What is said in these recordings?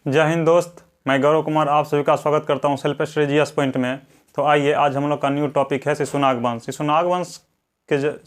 जय हिंद दोस्त, मैं गौरव कुमार आप सभी का स्वागत करता हूं सेल्फ स्टडी जीएस पॉइंट में। तो आइए आज हम लोग का न्यू टॉपिक है शिशुनाग वंश।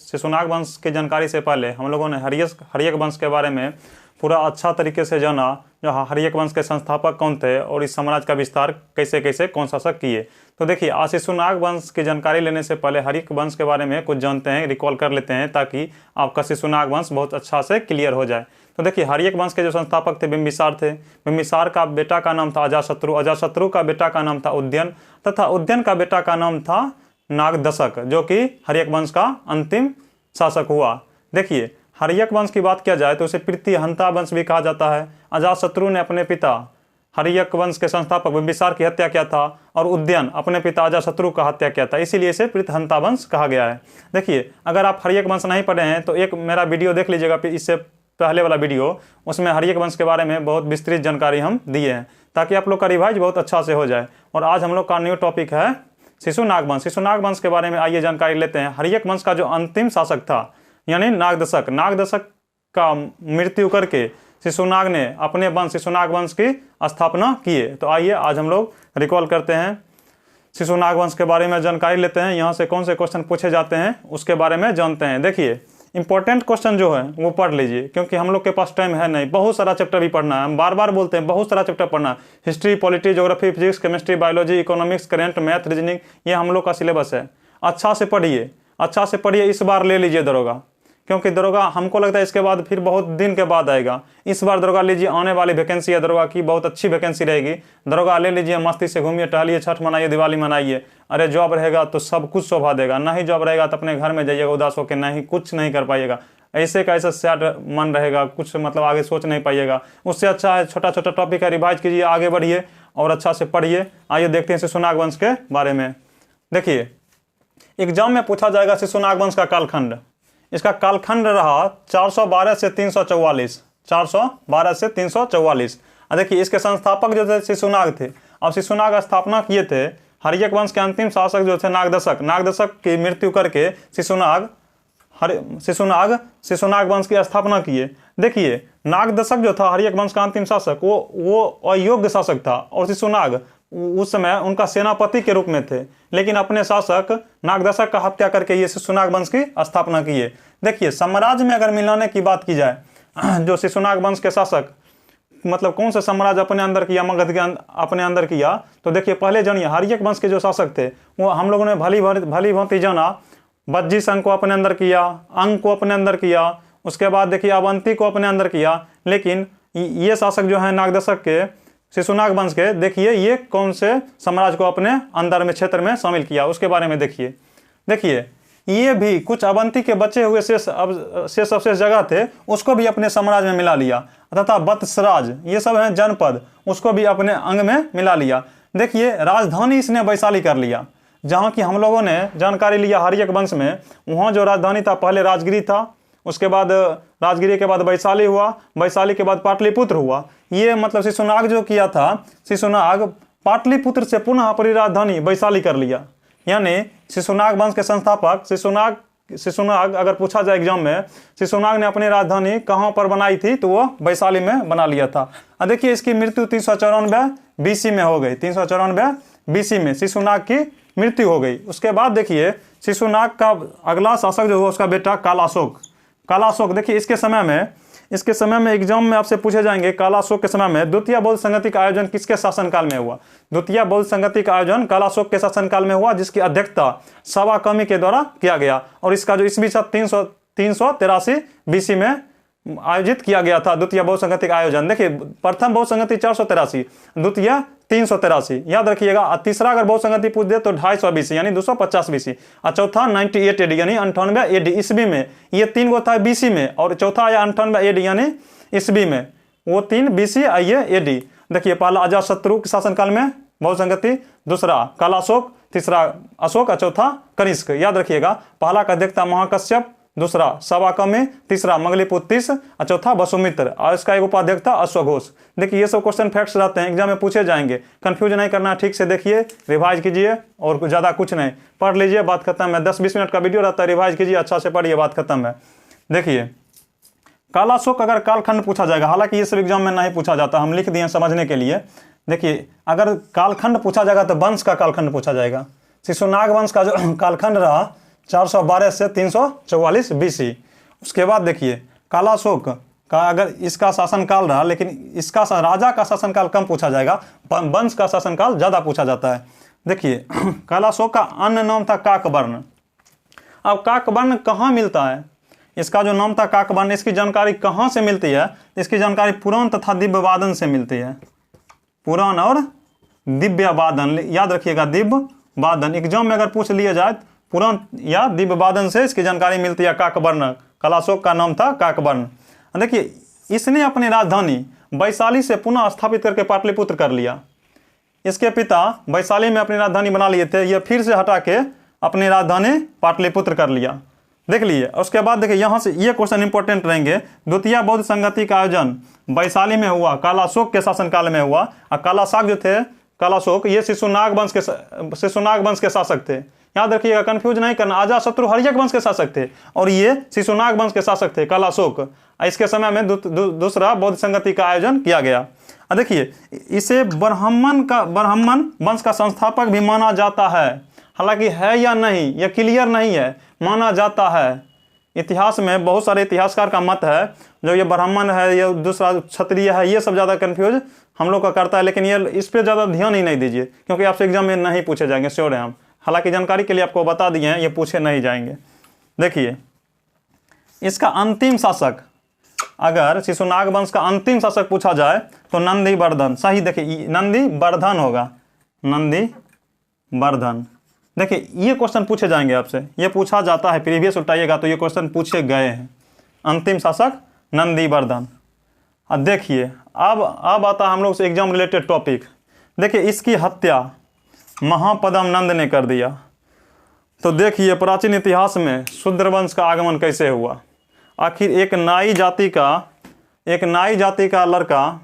शिशुनाग वंश की जानकारी से पहले हम लोगों ने हर्यक वंश के बारे में पूरा अच्छा तरीके से जाना। जो हर्यक वंश के संस्थापक कौन थे और इस साम्राज्य का विस्तार कैसे कैसे कौन शासक किए। तो देखिए, आज शिशुनाग वंश की जानकारी लेने से पहले हर्यक वंश के बारे में कुछ जानते हैं, रिकॉल कर लेते हैं, ताकि आपका शिशुनाग वंश बहुत अच्छा से क्लियर हो जाए। तो देखिए, हर्यक वंश के जो संस्थापक थे बिंबिसार थे। बिंबिसार का बेटा का नाम था अजातशत्रु, अजातशत्रु का बेटा का नाम था उदयन, तथा उदयन का बेटा का नाम था नागदशक, जो कि हर्यक वंश का अंतिम शासक हुआ। देखिए, हर्यक वंश की बात किया जाए तो उसे प्रीतिहंता वंश भी कहा जाता है। अजातशत्रु ने अपने पिता हर्यक वंश के संस्थापक बिंबिसार की हत्या किया था और उदयन अपने पिता अजातशत्रु का हत्या किया था, इसीलिए इसे प्रीतिहंता वंश कहा गया है। देखिए, अगर आप हर्यक वंश नहीं पढ़े हैं तो एक मेरा वीडियो देख लीजिएगा, इससे पहले वाला वीडियो, उसमें हर्यक वंश के बारे में बहुत विस्तृत जानकारी हम दिए हैं, ताकि आप लोग का रिवाइज बहुत अच्छा से हो जाए। और आज हम लोग का न्यू टॉपिक है शिशुनाग वंश। शिशुनाग वंश के बारे में आइए जानकारी लेते हैं। हर्यक वंश का जो अंतिम शासक था यानी नागदशक का मृत्यु करके शिशुनाग ने अपने वंश शिशुनाग वंश की स्थापना किए। तो आइए आज हम लोग रिकॉल करते हैं, शिशुनाग वंश के बारे में जानकारी लेते हैं। यहाँ से कौन से क्वेश्चन पूछे जाते हैं उसके बारे में जानते हैं। देखिए, इंपॉर्टेंट क्वेश्चन जो है वो पढ़ लीजिए, क्योंकि हम लोग के पास टाइम है नहीं, बहुत सारा चैप्टर भी पढ़ना है। हम बार बार बोलते हैं बहुत सारा चैप्टर पढ़ना है। History, polity, geography, physics, chemistry, biology, economics, current, math, reasoning, ये हम लोग का सिलेबस है। अच्छा से पढ़िए, अच्छा से पढ़िए। इस बार ले लीजिए दरोगा, क्योंकि दरोगा हमको लगता है इसके बाद फिर बहुत दिन के बाद आएगा। इस बार दरोगा लीजिए, आने वाली वैकेंसी है दरोगा की, बहुत अच्छी वैकेंसी रहेगी। दरोगा ले लीजिए, मस्ती से घूमिए, टहलिए, छठ मनाइए, दिवाली मनाइए। अरे जॉब रहेगा तो सब कुछ शोभा देगा, नहीं जॉब रहेगा तो अपने घर में जाइएगा उदास होकर, नहीं कुछ नहीं कर पाइएगा। ऐसे का ऐसा सैड मन रहेगा, कुछ मतलब आगे सोच नहीं पाइएगा। उससे अच्छा है छोटा छोटा टॉपिक है, रिवाइज कीजिए, आगे बढ़िए और अच्छा से पढ़िए। आइए देखते हैं शिशुनाग वंश के बारे में। देखिए, एग्जाम में पूछा जाएगा शिशुनाग वंश का कालखंड। इसका कालखंड रहा 412 से 344, 412 से 344। देखिए, इसके संस्थापक जो थे शिशुनाग थे। अब शिशुनाग स्थापना किए थे। हर्यक वंश के अंतिम शासक जो थे नागदशक की मृत्यु करके शिशुनाग वंश की स्थापना किए। देखिए, नागदशक जो था हर्यक वंश का अंतिम शासक, वो अयोग्य शासक था, और शिशुनाग उस समय उनका सेनापति के रूप में थे, लेकिन अपने शासक नागदशक का हत्या करके ये शिशुनाग वंश की स्थापना किए। देखिए, साम्राज्य में अगर मिलाने की बात की जाए, जो शिशुनाग वंश के शासक मतलब कौन सा साम्राज्य अपने अंदर किया, मगध के अपने अंदर किया, तो देखिए पहले जानिए हर्यक वंश के जो शासक थे वो हम लोगों ने भली भांति जाना। बज्जी संघ को अपने अंदर किया, अंग को अपने अंदर किया, उसके बाद देखिए अवंती को अपने अंदर किया। लेकिन ये शासक जो है नागदशक के, शिशुनाग वंश के, देखिए ये कौन से साम्राज्य को अपने अंदर में क्षेत्र में शामिल किया, उसके बारे में देखिए। देखिए, ये भी कुछ अवंती के बचे हुए शेष जगह थे, उसको भी अपने साम्राज्य में मिला लिया, तथा वत्सराज ये सब हैं जनपद, उसको भी अपने अंग में मिला लिया। देखिए, राजधानी इसने वैशाली कर लिया। जहाँ की हम लोगों ने जानकारी लिया हर्यक वंश में, वहाँ जो राजधानी था पहले राजगिरी था, उसके बाद राजगिरी के बाद वैशाली हुआ, वैशाली के बाद पाटलिपुत्र हुआ। ये मतलब शिशुनाग जो किया था, शिशुनाग पाटलिपुत्र से पुनः अपनी राजधानी वैशाली कर लिया। यानी शिशुनाग वंश के संस्थापक शिशुनाग अगर पूछा जाए एग्जाम में, शिशुनाग ने अपनी राजधानी कहाँ पर बनाई थी, तो वो वैशाली में बना लिया था। देखिए, इसकी मृत्यु 394 BC में हो गई। 394 BC में शिशुनाग की मृत्यु हो गई। उसके बाद देखिए, शिशुनाग का अगला शासक जो हुआ उसका बेटा कालाशोक। देखिए, इसके समय में एग्जाम में आपसे पूछे जाएंगे, कालाशोक के समय में द्वितीय बौद्ध संगति का आयोजन किसके शासनकाल में हुआ। द्वितीय बौद्ध संगति का आयोजन कालाशोक के शासनकाल में हुआ, जिसकी अध्यक्षता सवाकमी के द्वारा किया गया। और इसका जो ईस्वी 383 BC में आयोजित किया गया था द्वितीय बौद्ध संगति का आयोजन। देखिए, प्रथम बौद्ध संगति 483, द्वितीय 383, याद रखिएगा। तीसरा अगर बौद्ध संगति पूछ दे तो 250 BC यानी 250 BC, और चौथा 98 AD यानी 98 AD ईस्वी में। ये तीन गो था BC में, और चौथा आया 98 AD यानी ईस्वी में। वो 3 BC आइए AD। देखिए, पहला अजातशत्रु के शासनकाल में बौद्ध संगति, दूसरा कालाशोक, तीसरा अशोक, चौथा कनिष्क। याद रखिएगा, पहला का अध्यक्षता महाकश्यप, दूसरा सवाकमी, तीसरा मंगलीपुत्र, और चौथा वसुमित्र, और इसका एक उपाध्यक्ष था अश्वघोष। देखिए, ये सब क्वेश्चन फैक्ट्स रहते हैं, एग्जाम में पूछे जाएंगे। कंफ्यूज नहीं करना, ठीक से देखिए, रिवाइज कीजिए, और ज़्यादा कुछ नहीं, पढ़ लीजिए, बात खत्म है। 10-20 मिनट का वीडियो रहता है, रिवाइज कीजिए, अच्छा से पढ़िए, बात खत्म है। देखिए, कालाशोक अगर कालखंड पूछा जाएगा, हालांकि ये सब एग्जाम में नहीं पूछा जाता, हम लिख दिए समझने के लिए। देखिए अगर कालखंड पूछा जाएगा तो वंश का कालखंड पूछा जाएगा। शिशुनाग वंश का जो कालखंड रहा 412 से 344 BC। उसके बाद देखिए कालाशोक का अगर इसका शासनकाल रहा, लेकिन इसका राजा का शासनकाल कम पूछा जाएगा, वंश का शासनकाल ज़्यादा पूछा जाता है। देखिए कालाशोक का अन्य नाम था काकवर्ण। अब काकवर्ण कहाँ मिलता है, इसका जो नाम था काकवर्ण, इसकी जानकारी कहाँ से मिलती है? इसकी जानकारी पुराण तथा दिव्य वादन से मिलती है। पुराण और दिव्य वादन, याद रखिएगा दिव्य वादन, एग्जाम में अगर पूछ लिया जाए पुराण या दिव्य वादन से इसकी जानकारी मिलती है। काकवर्ण, कालाशोक का नाम था काकवर्ण। देखिए इसने अपनी राजधानी वैशाली से पुनः स्थापित करके पाटलिपुत्र कर लिया। इसके पिता वैशाली में अपनी राजधानी बना लिए थे, यह फिर से हटा के अपनी राजधानी पाटलिपुत्र कर लिया। देख लिए। उसके बाद देखिए यहाँ से ये क्वेश्चन इंपॉर्टेंट रहेंगे। द्वितीय बौद्ध संगति का आयोजन वैशाली में हुआ, कालाशोक के शासनकाल में हुआ। और कालाशाक जो थे, कालाशोक, ये शिशुनाग वंश के शासक थे। याद रखिएगा, कंफ्यूज नहीं करना। अजातशत्रु हर्यक वंश के शासक थे और ये शिशुनाग वंश के शासक थे कालाशोक। इसके समय में दूसरा बौद्ध संगति का आयोजन किया गया। देखिए इसे ब्राह्मण वंश का संस्थापक भी माना जाता है। हालांकि है या नहीं यह क्लियर नहीं है, माना जाता है। इतिहास में बहुत सारे इतिहासकार का मत है जो ये ब्राह्मण है, ये दूसरा क्षत्रिय है, ये सब ज़्यादा कंफ्यूज हम लोग का करता है। लेकिन ये इस पर ज़्यादा ध्यान ही नहीं दीजिए, क्योंकि आपसे एग्जाम में नहीं पूछे जाएंगे, श्योर है हम। हालांकि जानकारी के लिए आपको बता दिए हैं, ये पूछे नहीं जाएंगे। देखिए इसका अंतिम शासक, अगर शिशुनाग वंश का अंतिम शासक पूछा जाए तो नंदीवर्धन, सही। देखिए नंदीवर्धन होगा, नंदीवर्धन। देखिए ये क्वेश्चन पूछे जाएंगे आपसे, ये पूछा जाता है, प्रीवियस उठाइएगा तो ये क्वेश्चन पूछे गए हैं। अंतिम शासक नंदीवर्धन। अब देखिए अब आता है हम लोग से एग्जाम रिलेटेड टॉपिक। देखिए इसकी हत्या महापद्म नंद ने कर दिया। तो देखिए प्राचीन इतिहास में शूद्र वंश का आगमन कैसे हुआ। आखिर एक नाई जाति का लड़का,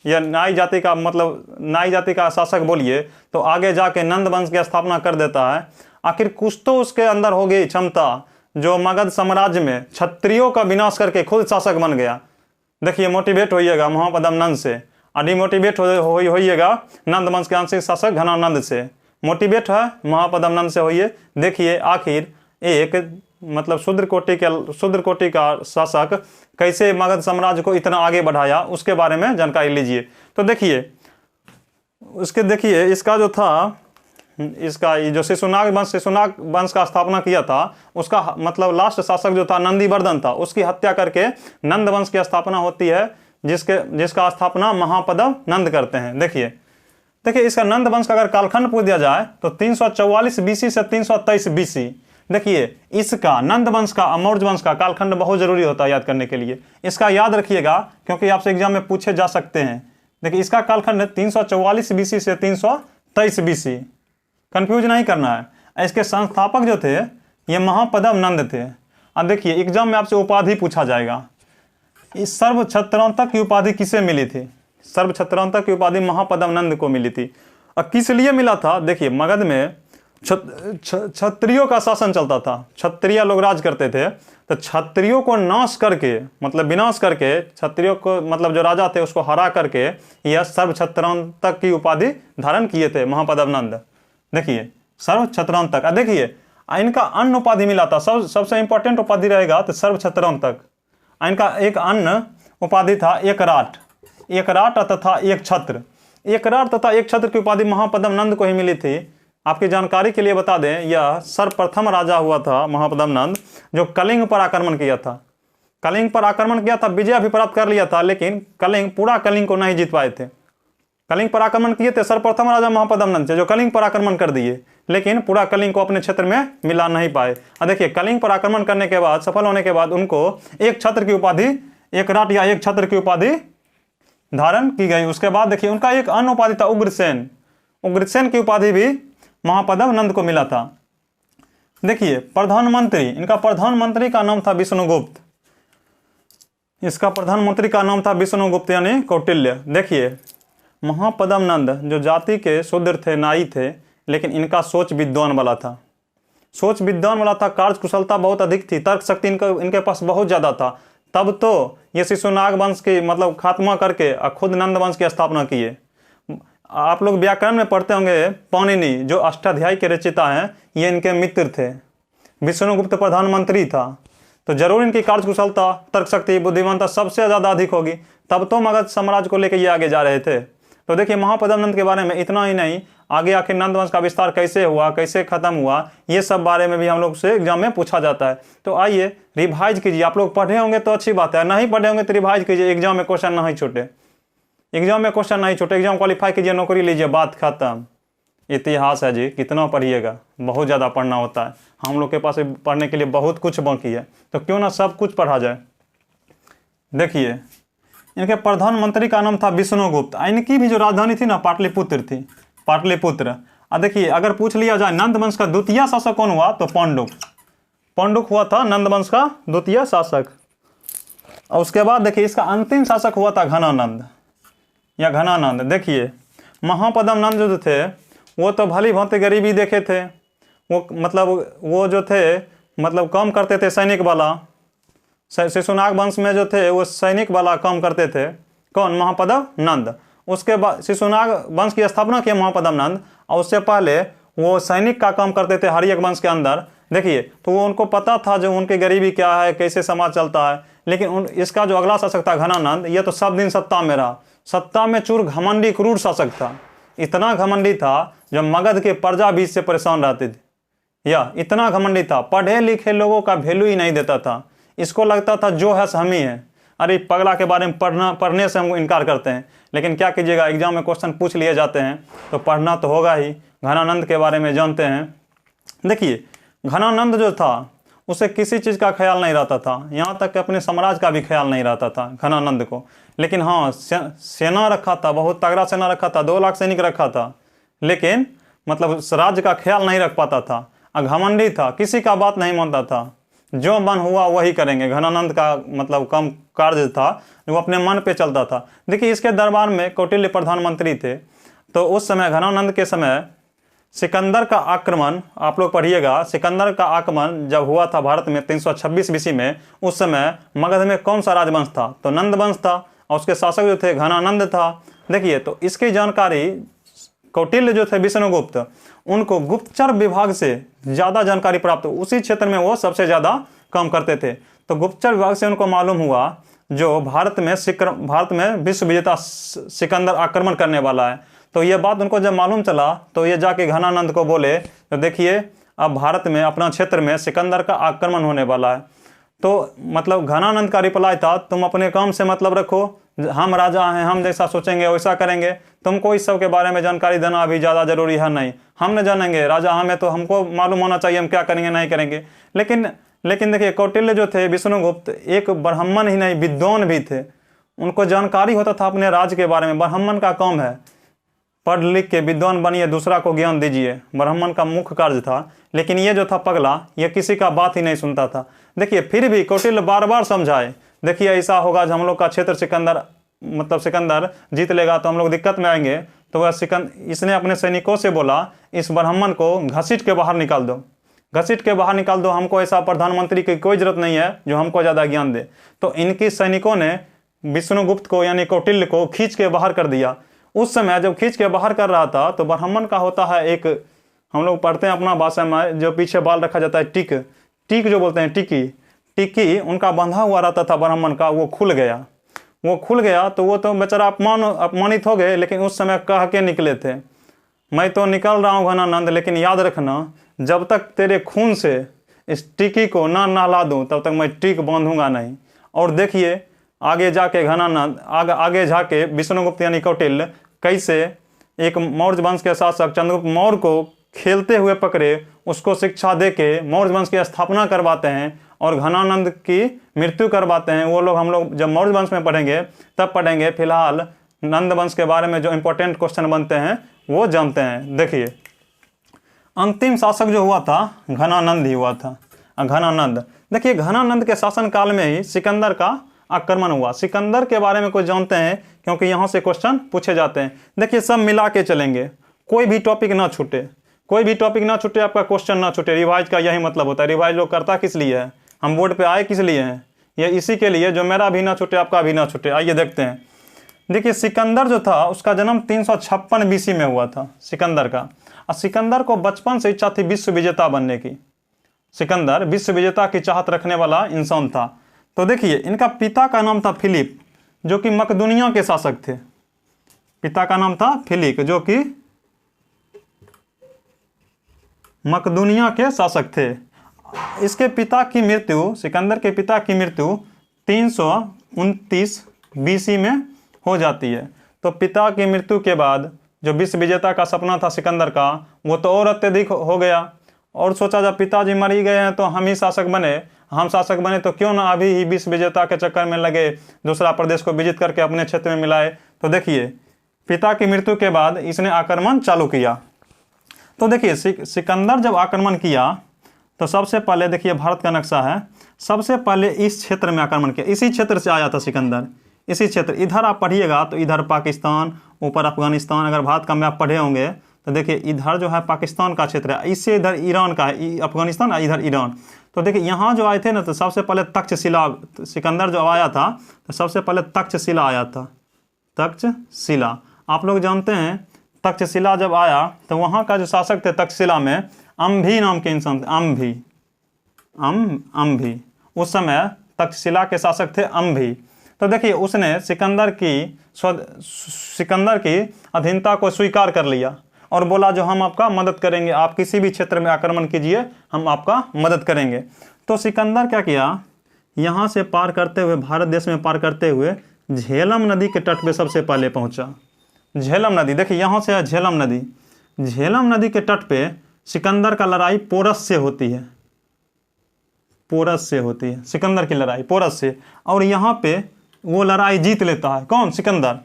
या नाई जाति का शासक बोलिए, तो आगे जाके नंद वंश की स्थापना कर देता है। आखिर कुछ तो उसके अंदर हो गई क्षमता, जो मगध साम्राज्य में क्षत्रियों का विनाश करके खुद शासक बन गया। देखिए मोटिवेट होइएगा महापद्म नंद से, और डिमोटिवेट होइएगा नंद वंश के आंशिक शासक घनानंद से। मोटिवेट है महापद्म नंद से होइए। देखिए आखिर एक शूद्र कोटि का शासक कैसे मगध साम्राज्य को इतना आगे बढ़ाया, उसके बारे में जानकारी लीजिए। तो देखिए इसका जो था, इसका जो शिशुनाग वंश का स्थापना किया था, उसका लास्ट शासक जो था नंदीवर्धन था, उसकी हत्या करके नंद वंश की स्थापना होती है, जिसका स्थापना महापद्म नंद करते हैं। देखिए इसका नंद वंश का अगर कालखंड पूछ दिया जाए तो 344 BC से 323 BC। देखिए इसका नंद वंश का, मौर्य वंश का कालखंड बहुत जरूरी होता है याद करने के लिए। इसका याद रखिएगा क्योंकि आपसे एग्जाम में पूछे जा सकते हैं। देखिए इसका कालखंड 344 BC से 323 BC। कंफ्यूज नहीं करना है। इसके संस्थापक जो थे ये महापद्म नंद थे। अब देखिए एग्जाम में आपसे उपाधि पूछा जाएगा। इस सर्वक्षत्रांतक की उपाधि किसे मिली थी? सर्वक्षत्रांतक की उपाधि महापद्म नंद को मिली थी। और किस लिए मिला था? देखिए मगध में क्षत्रियों का शासन चलता था, क्षत्रिय लोग राज करते थे। तो क्षत्रियों को नाश करके, विनाश करके, क्षत्रियों को जो राजा थे उसको हरा करके यह सर्वक्षत्रांतक की उपाधि धारण किए थे महापद्म नंद। देखिए सर्वक्षत्रांतक। देखिए इनका अन्य उपाधि मिला था, सबसे इंपॉर्टेंट उपाधि रहेगा तो सर्वक्षत्रांतक। इनका एक अन्य उपाधि था एकराट तथा एक छत्र। एकराट तथा एक छत्र की उपाधि महापद्म नंद को ही मिली थी। आपकी जानकारी के लिए बता दें, यह सर्वप्रथम राजा हुआ था महापद्म नंद जो कलिंग पर आक्रमण किया था। कलिंग पर आक्रमण किया था, विजय भी प्राप्त कर लिया था, लेकिन पूरा कलिंग को नहीं जीत पाए थे। कलिंग पर आक्रमण किए थे सर्वप्रथम राजा महापद्म नंद थे, जो कलिंग पर आक्रमण कर दिए, लेकिन पूरा कलिंग को अपने क्षेत्र में मिला नहीं पाए। और देखिए कलिंग पर आक्रमण करने के बाद, सफल होने के बाद उनको एक छत्र की उपाधि, एकराट या एक छत्र की उपाधि धारण की गई। उसके बाद देखिए उनका एक अन्य उपाधि था उग्रसेन। उग्रसेन की उपाधि भी महापद्म नंद को मिला था। देखिए प्रधानमंत्री, इनका प्रधानमंत्री का नाम था विष्णुगुप्त। इसका प्रधानमंत्री का नाम था विष्णुगुप्त यानी कौटिल्य। देखिए महापद्म नंद जो जाति के शूद्र थे, नाई थे, लेकिन इनका सोच विद्वान वाला था। कार्य कुशलता बहुत अधिक थी, तर्क शक्ति इनके पास बहुत ज्यादा था। तब तो ये शिशुनाग वंश की मतलब खात्मा करके खुद नंद वंश की स्थापना किए। आप लोग व्याकरण में पढ़ते होंगे, पाणिनि जो अष्टाध्यायी के रचयिता हैं, ये इनके मित्र थे। विष्णुगुप्त प्रधानमंत्री था, तो जरूर इनकी कार्यकुशलता, तर्क शक्ति, बुद्धिमानता सबसे ज़्यादा अधिक होगी, तब तो मगध साम्राज्य को लेकर ये आगे जा रहे थे। तो देखिए महापद्म नंद के बारे में इतना ही नहीं, आगे आखिर नंद वंश का विस्तार कैसे हुआ, कैसे खत्म हुआ, ये सब बारे में भी हम लोग से एग्जाम में पूछा जाता है। तो आइए रिवाइज कीजिए। आप लोग पढ़े होंगे तो अच्छी बात है, नहीं पढ़े होंगे तो रिवाइज कीजिए, एग्जाम में क्वेश्चन नहीं छूटे, एग्जाम में क्वेश्चन नहीं छूटे, एग्जाम क्वालिफाई कीजिए, नौकरी लीजिए, बात खत्म। इतिहास है जी, कितना पढ़िएगा, बहुत ज़्यादा पढ़ना होता है, हम लोग के पास पढ़ने के लिए बहुत कुछ बाकी है, तो क्यों ना सब कुछ पढ़ा जाए। देखिए इनके प्रधानमंत्री का नाम था विष्णुगुप्त, इनकी भी जो राजधानी थी ना पाटलिपुत्र थी, पाटलिपुत्र। देखिए अगर पूछ लिया जाए नंद वंश का द्वितीय शासक कौन हुआ, तो पांडुक हुआ था नंद वंश का द्वितीय शासक। और उसके बाद देखिए इसका अंतिम शासक हुआ था घनानंद या घनानंद। देखिए महापद्म नंद जो थे वो तो भली भांति गरीबी देखे थे, वो मतलब वो जो थे मतलब काम करते थे सैनिक वाला, शिशुनाग वंश में जो थे वो सैनिक वाला काम करते थे। कौन? महापद्म नंद। उसके बाद शिशुनाग वंश की स्थापना किया महापद्म नंद, और उससे पहले वो सैनिक का काम करते थे हरियक वंश के अंदर। देखिए तो वो उनको पता था जो उनकी गरीबी क्या है, कैसे समाज चलता है। लेकिन इसका जो अगला शासक था घनानंद, ये तो सब दिन सत्ता में रहा, सत्ता में चूर घमंडी क्रूर शासक था। इतना घमंडी था जो मगध के प्रजा भी इससे परेशान रहते थे, या इतना घमंडी था, पढ़े लिखे लोगों का वैल्यू ही नहीं देता था। इसको लगता था जो है हम ही है, अरे पगला के बारे में पढ़ने से हम इनकार करते हैं। लेकिन क्या कीजिएगा, एग्जाम में क्वेश्चन पूछ लिए जाते हैं तो पढ़ना तो होगा ही। घनानंद के बारे में जानते हैं। देखिए घनानंद जो था उसे किसी चीज़ का ख्याल नहीं रहता था, यहाँ तक कि अपने साम्राज्य का भी ख्याल नहीं रहता था घनानंद को। लेकिन हाँ सेना रखा था, बहुत तगड़ा सेना रखा था, 2 लाख सैनिक रखा था, लेकिन मतलब राज्य का ख्याल नहीं रख पाता था। घमंडी था, किसी का बात नहीं मानता था, जो मन हुआ वही करेंगे। घनानंद का मतलब कम कार्य था, वो अपने मन पे चलता था। देखिए इसके दरबार में कौटिल्य प्रधानमंत्री थे, तो उस समय घनानंद के समय सिकंदर का आक्रमण, आप लोग पढ़िएगा, सिकंदर का आक्रमण जब हुआ था भारत में 326 BC में, उस समय मगध में कौन सा राजवंश था, तो नंद वंश था, और उसके शासक जो थे घनानंद था। देखिए तो इसकी जानकारी कौटिल्य जो थे विष्णुगुप्त, उनको गुप्तचर विभाग से ज़्यादा जानकारी प्राप्त, उसी क्षेत्र में वो सबसे ज़्यादा काम करते थे। तो गुप्तचर विभाग से उनको मालूम हुआ जो भारत में विश्व विजेता सिकंदर आक्रमण करने वाला है। तो ये बात उनको जब मालूम चला तो ये जाके घनानंद को बोले, तो देखिए अब भारत में अपना क्षेत्र में सिकंदर का आक्रमण होने वाला है। तो मतलब घनानंद का रिप्लाई था, तुम अपने काम से मतलब रखो, हम राजा हैं, हम जैसा सोचेंगे वैसा करेंगे, तुमको इस सब के बारे में जानकारी देना अभी ज़्यादा जरूरी है नहीं, हम न जानेंगे, राजा हमें, तो हमको मालूम होना चाहिए हम क्या करेंगे नहीं करेंगे। लेकिन देखिए कौटिल्य जो थे विष्णुगुप्त एक ब्राह्मण ही नहीं विद्वान भी थे, उनको जानकारी होता था अपने राज्य के बारे में। ब्राह्मण का काम है पढ़ लिख के विद्वान बनिए, दूसरा को ज्ञान दीजिए, ब्राह्मण का मुख्य कार्य था। लेकिन ये जो था पगला, ये किसी का बात ही नहीं सुनता था। देखिए फिर भी कौटिल्य बार बार समझाए, देखिए ऐसा होगा जब हम लोग का क्षेत्र सिकंदर जीत लेगा तो हम लोग दिक्कत में आएंगे। तो वह इसने अपने सैनिकों से बोला, इस ब्राह्मण को घसीट के बाहर निकाल दो, घसीट के बाहर निकाल दो, हमको ऐसा प्रधानमंत्री की कोई जरूरत नहीं है जो हमको ज़्यादा ज्ञान दे। तो इनकी सैनिकों ने विष्णुगुप्त को यानी कौटिल्य को खींच के बाहर कर दिया। उस समय जब खींच के बाहर कर रहा था तो ब्राह्मण का होता है एक, हम लोग पढ़ते हैं अपना भाषा में, जो पीछे बाल रखा जाता है टिक जो बोलते हैं, टिक्की उनका बंधा हुआ रहता था ब्राह्मण का, वो खुल गया तो वो तो बेचारा अपमानित हो गए। लेकिन उस समय कह के निकले थे, मैं तो निकल रहा हूँ घनानंद, लेकिन याद रखना जब तक तेरे खून से इस टिक्की को ना नहला दूँ तब तक मैं टिक बांधूंगा नहीं। और देखिए आगे जाके घनानंद आगे जाके विष्णुगुप्त यानी कौटिल्य कैसे एक मौर्य वंश के शासक चंद्रगुप्त मौर्य को खेलते हुए पकड़े, उसको शिक्षा दे के मौर्य वंश की स्थापना करवाते हैं और घनानंद की मृत्यु करवाते हैं। वो लोग हम लोग जब मौर्य वंश में पढ़ेंगे तब पढ़ेंगे। फिलहाल नंद वंश के बारे में जो इंपॉर्टेंट क्वेश्चन बनते हैं वो जानते हैं। देखिए अंतिम शासक जो हुआ था घनानंद ही हुआ था। घनानंद, देखिए घनानंद के शासन काल में ही सिकंदर का आक्रमण हुआ। सिकंदर के बारे में कुछ जानते हैं क्योंकि यहाँ से क्वेश्चन पूछे जाते हैं। देखिए सब मिला के चलेंगे, कोई भी टॉपिक ना छूटे, आपका क्वेश्चन ना छूटे। रिवाइज का यही मतलब होता है। रिवाइज लोग करता किस लिए है, हम बोर्ड पे आए किस लिए हैं, ये इसी के लिए जो मेरा भी ना छूटे आपका भी ना छूटे। आइए देखते हैं। देखिए सिकंदर जो था उसका जन्म 356 BC में हुआ था सिकंदर का। और सिकंदर को बचपन से इच्छा थी विश्व विजेता बनने की। सिकंदर विश्व विजेता की चाहत रखने वाला इंसान था। तो देखिए इनका पिता का नाम था फिलिप, जो कि मकदूनिया के शासक थे। पिता का नाम था फिलिप, जो कि मकदूनिया के शासक थे। इसके पिता की मृत्यु, सिकंदर के पिता की मृत्यु 329 BC में हो जाती है। तो पिता की मृत्यु के बाद जो विश्व विजेता का सपना था सिकंदर का, वो तो और अत्यधिक हो गया। और सोचा जब पिताजी मर ही गए हैं तो हम ही शासक बने, हम शासक बने तो क्यों ना अभी ही विश्व विजेता के चक्कर में लगे, दूसरा प्रदेश को विजित करके अपने क्षेत्र में मिलाए। तो देखिए पिता की मृत्यु के बाद इसने आक्रमण चालू किया। तो देखिए सिकंदर जब आक्रमण किया तो सबसे पहले देखिए भारत का नक्शा है, सबसे पहले इस क्षेत्र में आक्रमण किया। इसी क्षेत्र से आया था सिकंदर, इसी क्षेत्र। इधर आप पढ़िएगा तो इधर पाकिस्तान, ऊपर अफगानिस्तान। अगर भारत का मैप पढ़े होंगे तो देखिए इधर जो है पाकिस्तान का क्षेत्र है, इससे इधर ईरान का है, अफगानिस्तान और इधर ईरान। तो देखिए यहाँ जो आए थे ना, तो सबसे पहले तक्षशिला, सिकंदर जो आया था तो सबसे पहले तक्षशिला आया था। तक्षशिला आप लोग जानते हैं, तक्षशिला जब आया तो वहाँ का जो शासक थे तक्षशिला में, अम्भी नाम के इंसान थे। अम्भी उस समय तक्षशिला के शासक थे अम्भी। तो देखिए उसने सिकंदर की अधीनता को स्वीकार कर लिया और बोला जो हम आपका मदद करेंगे, आप किसी भी क्षेत्र में आक्रमण कीजिए, हम आपका मदद करेंगे। तो सिकंदर क्या किया, यहाँ से पार करते हुए, भारत देश में पार करते हुए झेलम नदी के तट पे सबसे पहले पहुंचा। झेलम नदी, देखिए यहाँ से है झेलम नदी। झेलम नदी के तट पे सिकंदर का लड़ाई पोरस से होती है, पोरस से होती है सिकंदर की लड़ाई पोरस से। और यहाँ पे वो लड़ाई जीत लेता है। कौन? सिकंदर।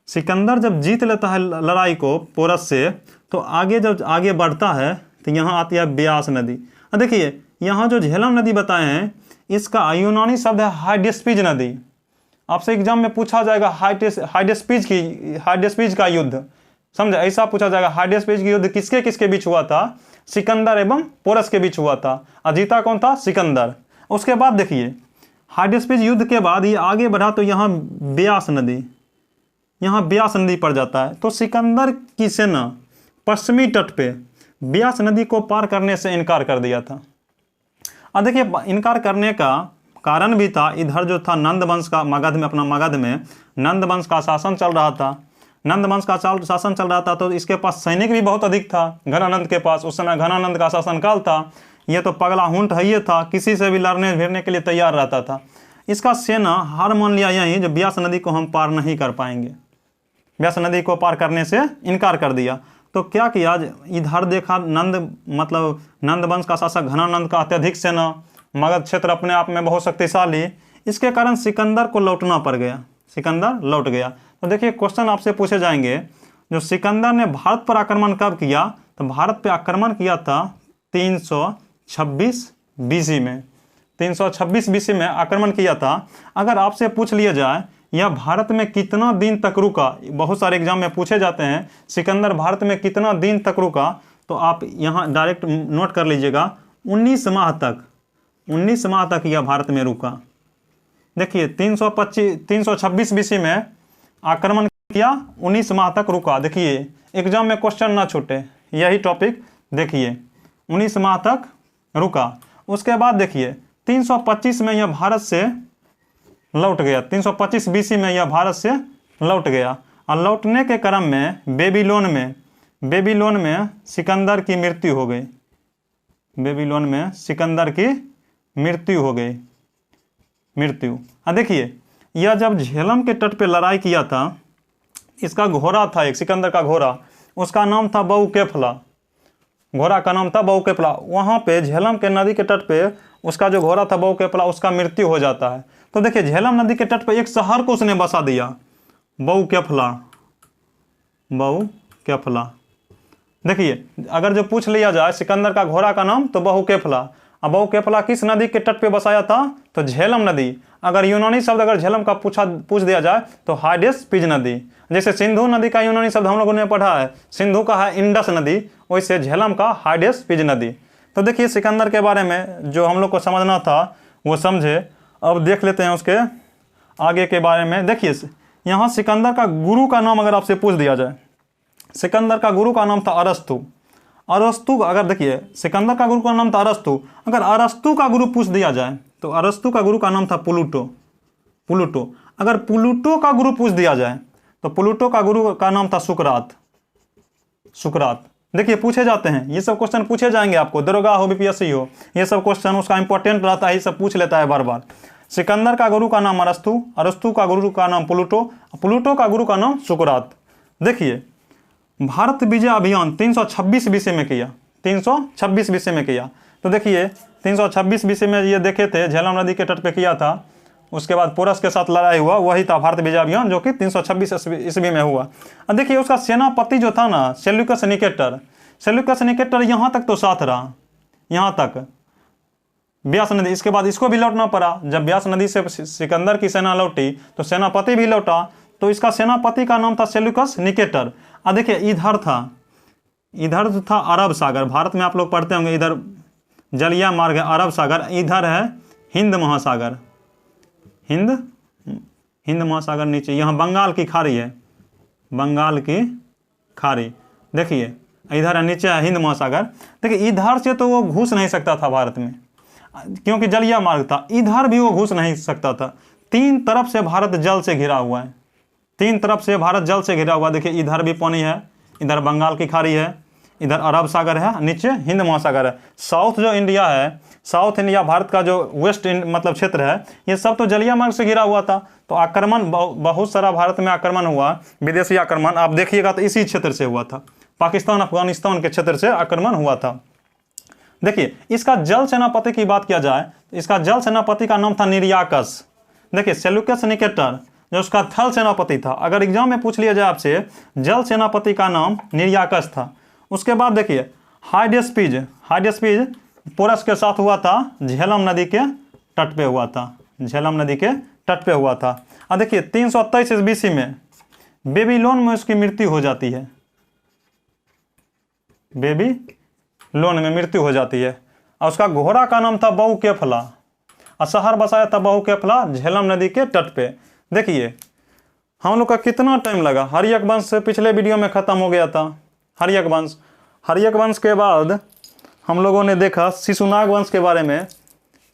सिकंदर जब जीत लेता है लड़ाई को पोरस से, तो आगे जब आगे बढ़ता है तो यहाँ आती है ब्यास नदी। देखिए यहाँ जो झेलम नदी बताए हैं, इसका यूनानी शब्द है हाइडेस्पिज नदी। आपसे एग्जाम में पूछा जाएगा हाइडेस्पिज का युद्ध, समझे, ऐसा पूछा जाएगा। हाइडेस्पिज का युद्ध किसके किसके बीच हुआ था? सिकंदर एवं पोरस के बीच हुआ था। जीता कौन था? सिकंदर। उसके बाद देखिए हाइडेस्पिज युद्ध के बाद ये आगे बढ़ा तो यहाँ ब्यास नदी, यहाँ ब्यास नदी पड़ जाता है। तो सिकंदर की सेना पश्चिमी तट पे ब्यास नदी को पार करने से इनकार कर दिया था। अब देखिए इनकार करने का कारण भी था, इधर जो था नंद वंश का मगध में, अपना मगध में नंद वंश का शासन चल रहा था। नंद वंश का शासन चल रहा था तो इसके पास सैनिक भी बहुत अधिक था घनानंद के पास। उस समय घनानंद का शासनकाल था। ये तो पगला हुंट है, ये था, किसी से भी लड़ने भिड़ने के लिए तैयार रहता था। इसका सेना हार मान लिया यहीं, जो ब्यास नदी को हम पार नहीं कर पाएंगे, ब्यास नदी को पार करने से इनकार कर दिया। तो क्या किया, इधर देखा नंद वंश का शासक घनानंद का अत्यधिक सेना, मगध क्षेत्र अपने आप में बहुत शक्तिशाली, इसके कारण सिकंदर को लौटना पड़ गया। सिकंदर लौट गया। तो देखिए क्वेश्चन आपसे पूछे जाएंगे, जो सिकंदर ने भारत पर आक्रमण कब किया? तो भारत पे आक्रमण किया था 326 BC में। 326 BC में आक्रमण किया था। अगर आपसे पूछ लिया जाए यह भारत में कितना दिन तक रुका, बहुत सारे एग्जाम में पूछे जाते हैं सिकंदर भारत में कितना दिन तक रुका, तो आप यहाँ डायरेक्ट नोट कर लीजिएगा 19 माह तक। 19 माह तक यह भारत में रुका। देखिए 326 BC में आक्रमण किया, 19 माह तक रुका। देखिए एग्जाम में क्वेश्चन ना छूटे, यही टॉपिक देखिए, 19 माह तक रुका। उसके बाद देखिए 325 में यह भारत से लौट गया। 325 BC में यह भारत से लौट गया। और लौटने के क्रम में बेबीलोन में सिकंदर की मृत्यु हो गई। बेबीलोन में सिकंदर की मृत्यु हो गई। देखिए यह जब झेलम के तट पे लड़ाई किया था, इसका घोड़ा था एक, सिकंदर का घोड़ा, उसका नाम था बहुकेफला। घोड़ा का नाम था बहुकेफला। वहाँ पे झेलम के नदी के तट पे उसका जो घोड़ा था बहुकेफला, उसका मृत्यु हो जाता है। तो देखिए झेलम नदी के तट पे एक शहर को उसने बसा दिया, बहुकेफला। देखिए अगर जो पूछ लिया जाए सिकंदर का घोड़ा का नाम, तो बहुकेफला। अब बहुकेफला किस नदी के तट पे बसाया था? तो झेलम नदी। अगर यूनानी शब्द अगर झेलम का पूछ दिया जाए तो हाइडेस्पिज नदी। जैसे सिंधु नदी का यूनानी शब्द हम लोगों ने पढ़ा है, सिंधु का है इंडस नदी, वैसे झेलम का हाइडेस्पिज नदी। तो देखिए सिकंदर के बारे में जो हम लोग को समझना था वो समझे। अब देख लेते हैं उसके आगे के बारे में। देखिए यहाँ सिकंदर का गुरु का नाम अगर आपसे पूछ दिया जाए, सिकंदर का गुरु का नाम था अरस्तु। अरस्तु अगर देखिए सिकंदर का गुरु का नाम था अरस्तु, अगर अरस्तु का गुरु पूछ दिया जाए तो अरस्तु का गुरु का नाम था प्लूटो। प्लूटो अगर प्लूटो का गुरु पूछ दिया जाए तो प्लूटो का गुरु का नाम था सुकरात। सुकरात देखिए पूछे जाते हैं, ये सब क्वेश्चन पूछे जाएंगे आपको, दरोगा हो बीपीएससी हो, ये सब क्वेश्चन उसका इंपॉर्टेंट रहता है, ये सब पूछ लेता है बार बार। सिकंदर का गुरु का नाम अरस्तु, अरस्तु का गुरु का नाम प्लूटो, प्लूटो का गुरु का नाम सुकरात। देखिए भारत विजय अभियान 326 बीसी में किया, 326 बीसी में किया। तो देखिए 326 बीसी में ये देखे थे झेलम नदी के तट पे किया था, उसके बाद पोरस के साथ लड़ाई हुआ, वही था भारत विजय अभियान जो कि 326 ईस्वी में हुआ। अब देखिए उसका सेनापति जो था ना सेल्यूकस निकेटर, सेल्यूकस निकेटर यहाँ तक तो साथ रहा, यहाँ तक ब्यास नदी, इसके बाद इसको भी लौटना पड़ा। जब ब्यास नदी से सिकंदर की सेना लौटी तो सेनापति भी लौटा, तो इसका सेनापति का नाम था सेल्यूकस निकेटर। अब देखिए इधर था अरब सागर, भारत में आप लोग पढ़ते होंगे इधर जलिया मार्ग है, अरब सागर, इधर है हिंद महासागर, हिंद महासागर नीचे, यहाँ बंगाल की खाड़ी है, बंगाल की खाड़ी। देखिए इधर है नीचे है हिंद महासागर। देखिए इधर से तो वो घुस नहीं सकता था भारत में, क्योंकि जलिया मार्ग था, इधर भी वो घुस नहीं सकता था। तीन तरफ से भारत जल से घिरा हुआ है, तीन तरफ से भारत जल से घिरा हुआ। देखिए इधर भी पानी है, इधर बंगाल की खाड़ी है, इधर अरब सागर है, नीचे हिंद महासागर है। साउथ जो इंडिया है, साउथ इंडिया भारत का जो वेस्ट मतलब क्षेत्र है, ये सब तो जलिया मार्ग से घिरा हुआ था। तो आक्रमण बहुत सारा भारत में आक्रमण हुआ, विदेशी आक्रमण आप देखिएगा तो इसी क्षेत्र से हुआ था, पाकिस्तान अफगानिस्तान के क्षेत्र से आक्रमण हुआ था। देखिए इसका जल सेनापति की बात किया जाए, इसका जल सेनापति का नाम था निर्याकस। देखिए सेल्यूकस निकेटर जो उसका थल सेनापति था, अगर एग्जाम में पूछ लिया जाए आपसे, जल सेनापति का नाम निर्याकस था। उसके बाद देखिए हाइडेस्पीज पोरस के साथ हुआ था, झेलम नदी के तट पे हुआ था, झेलम नदी के तट पे हुआ था। अब देखिए 323 बीसी में बेबीलोन में उसकी मृत्यु हो जाती है, बेबीलोन में मृत्यु हो जाती है। और उसका घोड़ा का नाम था बहुकेफला, और शहर बसाया था बहुकेफला झेलम नदी के तट पे। देखिए हम लोग का कितना टाइम लगा, हर्यक वंश पिछले वीडियो में ख़त्म हो गया था, हर्यक वंश के बाद हम लोगों ने देखा शिशुनाग वंश के बारे में,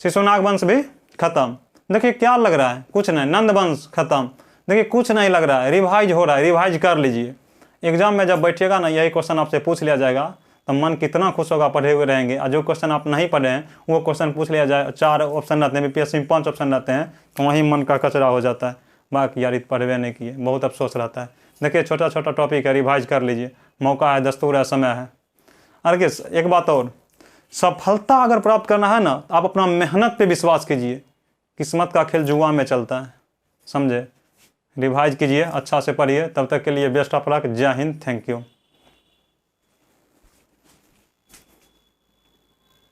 शिशुनाग वंश भी खत्म। देखिए क्या लग रहा है, कुछ नहीं, नंद वंश खत्म। देखिए कुछ नहीं लग रहा है, रिवाइज हो रहा है, रिवाइज कर लीजिए। एग्जाम में जब बैठिएगा ना, यही क्वेश्चन आपसे पूछ लिया जाएगा तो मन कितना खुश होगा, पढ़े हुए रहेंगे। और जो क्वेश्चन आप नहीं पढ़े हैं वो क्वेश्चन पूछ लिया जाए, 4 ऑप्शन रहते हैं, बीपीएससी में 5 ऑप्शन रहते हैं, तो वहीं मन का कचरा हो जाता है, बाकी यार पढ़वे नहीं किए, बहुत अफसोस रहता है। देखिए छोटा छोटा टॉपिक है, रिवाइज कर लीजिए, मौका है, दस्तूर है, समय है। अरे एक बात और, सफलता अगर प्राप्त करना है ना, आप अपना मेहनत पे विश्वास कीजिए, किस्मत का खेल जुआ में चलता है, समझे। रिवाइज कीजिए, अच्छा से पढ़िए। तब तक के लिए बेस्ट ऑफ लक, जय हिंद, थैंक यू।